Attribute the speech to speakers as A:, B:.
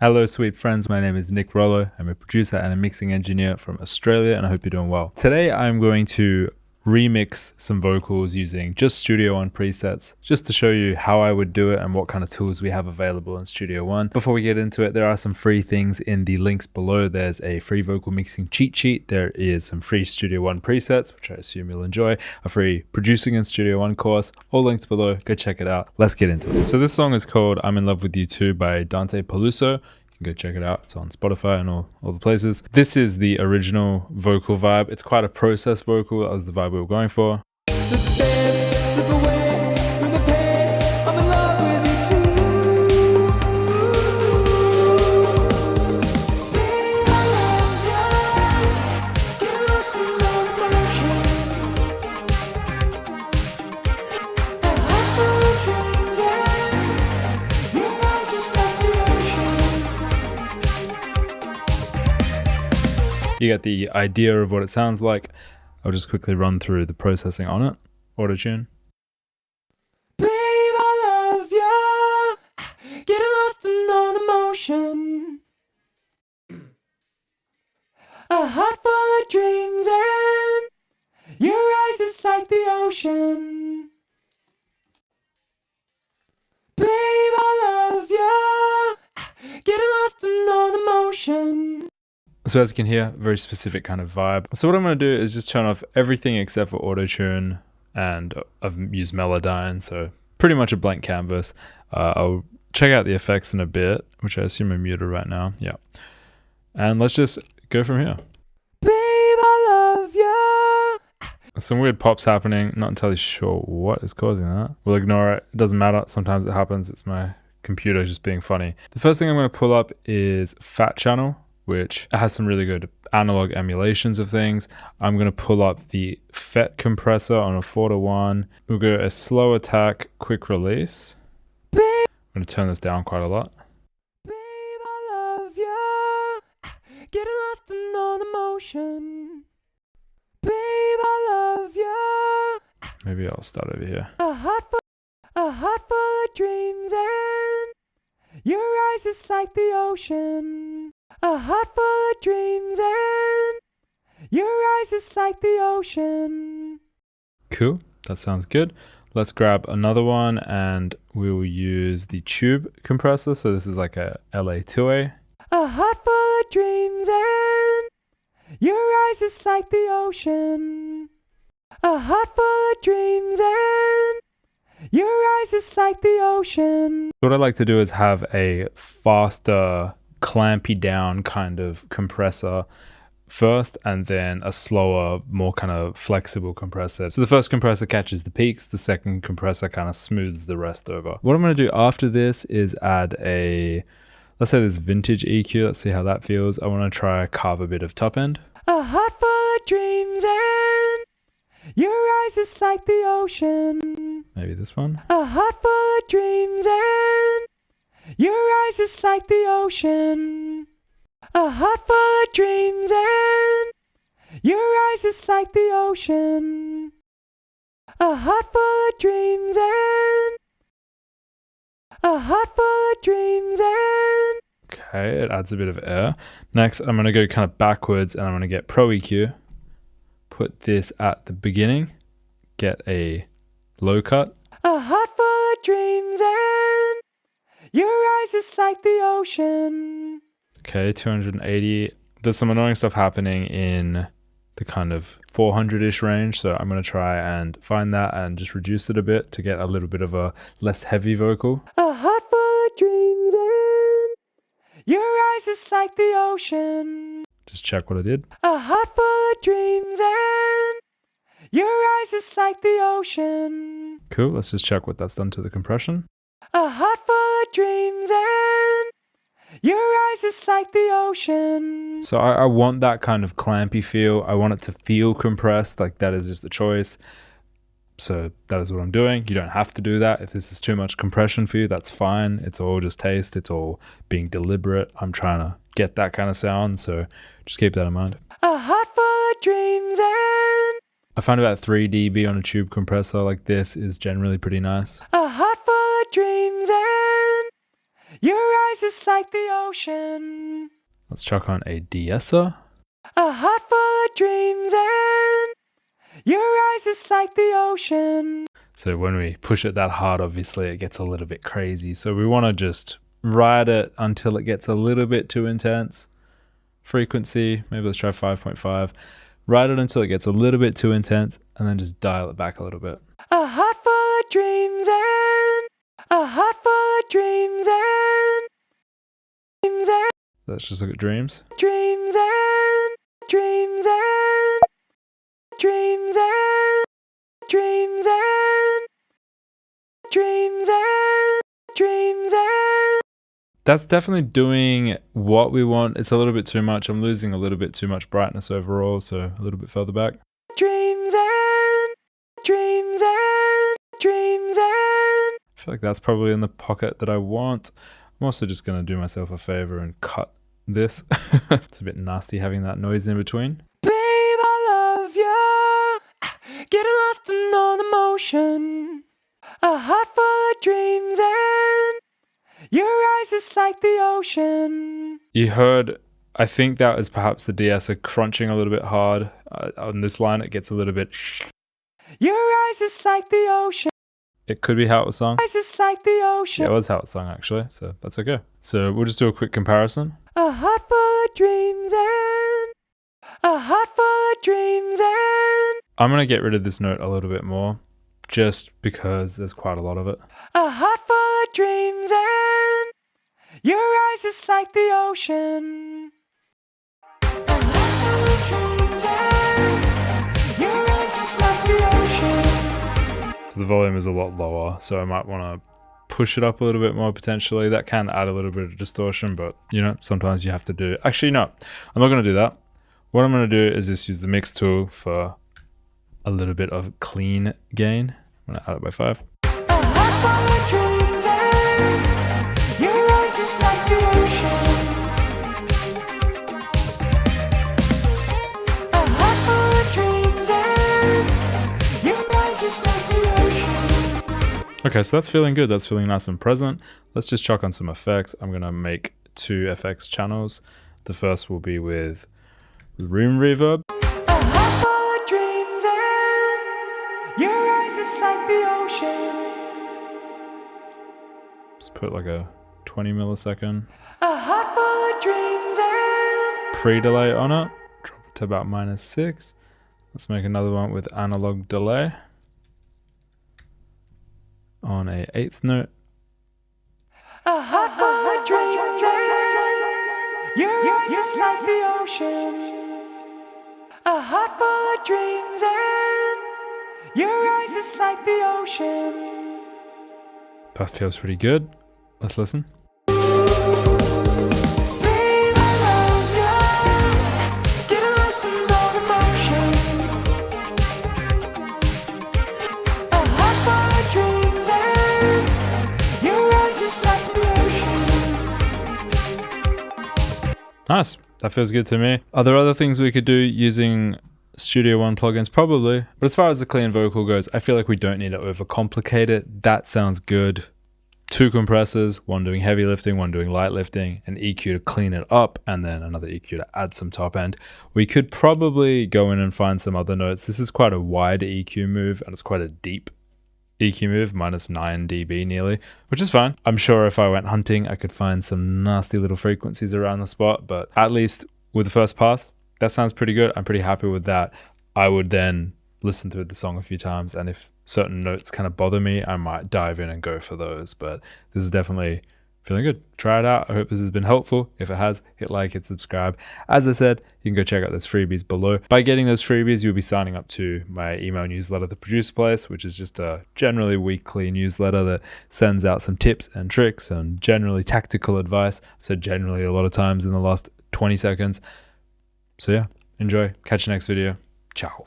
A: Hello sweet friends, my name is Nick Rollo. I'm a producer and a mixing engineer from Australia and I hope you're doing well. Today I'm going to remix some vocals using just Studio One presets just to show you how I would do it and what kind of tools we have available in Studio One. Before we get into it, there are some free things in the links below. There's a free vocal mixing cheat sheet. There is some free Studio One presets, which I assume you'll enjoy, a free producing in Studio One course, all links below. Go check it out. Let's get into it. So this song is called I'm in Love With You Too by Dante Peluso. Go check it out. It's on Spotify and all the places. This is the original vocal vibe. It's quite a processed vocal. That was the vibe we were going for. You get the idea of what it sounds like. I'll just quickly run through the processing on it. Auto-tune.
B: Babe, I love you. Getting lost in all the motion. A heart full of dreams and your eyes just like the ocean. Babe, I love you. Getting lost in all the motion.
A: So as you can hear, very specific kind of vibe. So what I'm going to do is just turn off everything except for auto-tune, and I've used Melodyne, so pretty much a blank canvas. I'll check out the effects in a bit, which I assume are muted right now. Yeah. And let's just go from here.
B: Babe, I love you.
A: Some weird pops happening. Not entirely sure what is causing that. We'll ignore it. It doesn't matter. Sometimes it happens. It's my computer just being funny. The first thing I'm going to pull up is Fat Channel, which has some really good analog emulations of things. I'm going to pull up the FET compressor on a 4:1. We'll go a slow attack, quick release.
B: Babe,
A: I'm going to turn this down quite a lot.
B: babe, I love you. Getting lost in all the motion. Babe, I love you.
A: Maybe I'll start over here.
B: A heart full of dreams and your eyes just like the ocean. A heart full of dreams and your eyes just like the ocean.
A: Cool. That sounds good. Let's grab another one and we will use the tube compressor. So this is like a LA2A.
B: A heart full of dreams and your eyes just like the ocean. A heart full of dreams and your eyes just like the ocean.
A: What I like to do is have a faster, clampy down kind of compressor first, and then a slower, more kind of flexible compressor. So the first compressor catches the peaks, the second compressor kind of smooths the rest over. What I'm going to do after this is add a, let's say this vintage EQ. Let's see how that feels. I want to try carve a bit of top end.
B: A heart full of dreams and your eyes just like the ocean.
A: Maybe this one.
B: A heart full of dreams and your eyes just like the ocean. A heart full of dreams and your eyes just like the ocean. A heart full of dreams and a heart full of dreams and.
A: Okay, it adds a bit of air. Next, I'm going to go kind of backwards and I'm going to get Pro EQ. Put this at the beginning. Get a low cut.
B: A heart full of dreams and your eyes just like the ocean.
A: Okay, 280. There's some annoying stuff happening in the kind of 400-ish range. So I'm going to try and find that and just reduce it a bit to get a little bit of a less heavy vocal.
B: A heart full of dreams and your eyes just like the ocean.
A: Just check what I did.
B: A heart full of dreams and your eyes just like the ocean.
A: Cool, let's just check what that's done to the compression.
B: A heart full of dreams and your eyes just like the ocean.
A: So I want that kind of clampy feel. I want it to feel compressed, like that is just a choice. So that is what I'm doing. You don't have to do that. If this is too much compression for you, that's fine. It's all just taste. It's all being deliberate. I'm trying to get that kind of sound, so just keep that in mind.
B: A heart full of dreams and
A: I find about 3 dB on a tube compressor like this is generally pretty nice.
B: a heart full of dreams and Your eyes just like the ocean.
A: Let's chuck on a de-esser.
B: A heart full of dreams and your eyes just like the ocean.
A: So when we push it that hard, obviously it gets a little bit crazy. So we want to just ride it until it gets a little bit too intense. Frequency, maybe let's try 5.5. Ride it until it gets a little bit too intense and then just dial it back a little bit.
B: A heart full of dreams and a heart full of dreams and
A: Let's just look at dreams.
B: dreams and dreams and dreams and dreams and dreams and dreams and
A: That's definitely doing what we want. It's a little bit too much. I'm losing a little bit too much brightness overall, so a little bit further back.
B: dreams and dreams and dreams and
A: I feel like that's probably in the pocket that I want. I'm also just going to do myself a favor and cut this. It's a bit nasty having that noise in between.
B: babe, I love you. Getting lost in all the motion. A heart full of dreams and your eyes just like the ocean.
A: You heard, I think that was perhaps the de-esser crunching a little bit hard. On this line, it gets a little bit...
B: Your eyes just like the ocean.
A: It could be how it was sung.
B: Eyes just like the ocean.
A: Yeah, it was how it was sung actually, so that's okay. So we'll just do a quick comparison.
B: A heart full of dreams and a heart full of dreams and
A: I'm going to get rid of this note a little bit more, just because there's quite a lot of it.
B: a heart full of dreams and your eyes just like the ocean. A heart full of dreams and your eyes just like the ocean.
A: So the volume is a lot lower, so I might want to push it up a little bit more potentially. That can add a little bit of distortion, but you know, sometimes you have to do it. Actually, no, I'm not going to do that. What I'm going to do is just use the mix tool for a little bit of clean gain. I'm going to add it by 5.
B: A heart full of dreams and your eyes just like the ocean. A heart full of dreams and your eyes just like the ocean.
A: Okay, so that's feeling good. That's feeling nice and present. Let's just chuck on some effects. I'm going to make 2 FX channels. The first will be with room reverb.
B: A heart full of dreams and your eyes just like the ocean.
A: Just put like a 20 millisecond
B: A heart full of dreams and
A: pre-delay on it. Drop it to about -6. Let's make another one with analog delay on a 8th note.
B: a heart full of dreams and your eyes just like the ocean. A heart full of dreams and your eyes just like the ocean.
A: That feels pretty good. Let's listen.
B: Babe, I love you. Getting lost in all the motion. A heart full of dreams and your eyes just like the ocean.
A: Nice. That feels good to me. Are there other things we could do using Studio One plugins? Probably. But as far as the clean vocal goes, I feel like we don't need to overcomplicate it. That sounds good. 2 compressors, one doing heavy lifting, one doing light lifting, an EQ to clean it up, and then another EQ to add some top end. We could probably go in and find some other notes. This is quite a wide EQ move, and it's quite a deep EQ move, -9 dB nearly, which is fine. I'm sure if I went hunting, I could find some nasty little frequencies around the spot, but at least with the first pass, that sounds pretty good. I'm pretty happy with that. I would then listen through the song a few times, and if certain notes kind of bother me, I might dive in and go for those, but this is definitely feeling good. Try it out. I hope this has been helpful. If it has, hit like, hit subscribe. As I said, you can go check out those freebies below. By getting those freebies, you'll be signing up to my email newsletter, The Producer Place, which is just a generally weekly newsletter that sends out some tips and tricks and generally tactical advice. I've said generally a lot of times in the last 20 seconds. So yeah, enjoy. Catch you next video. Ciao.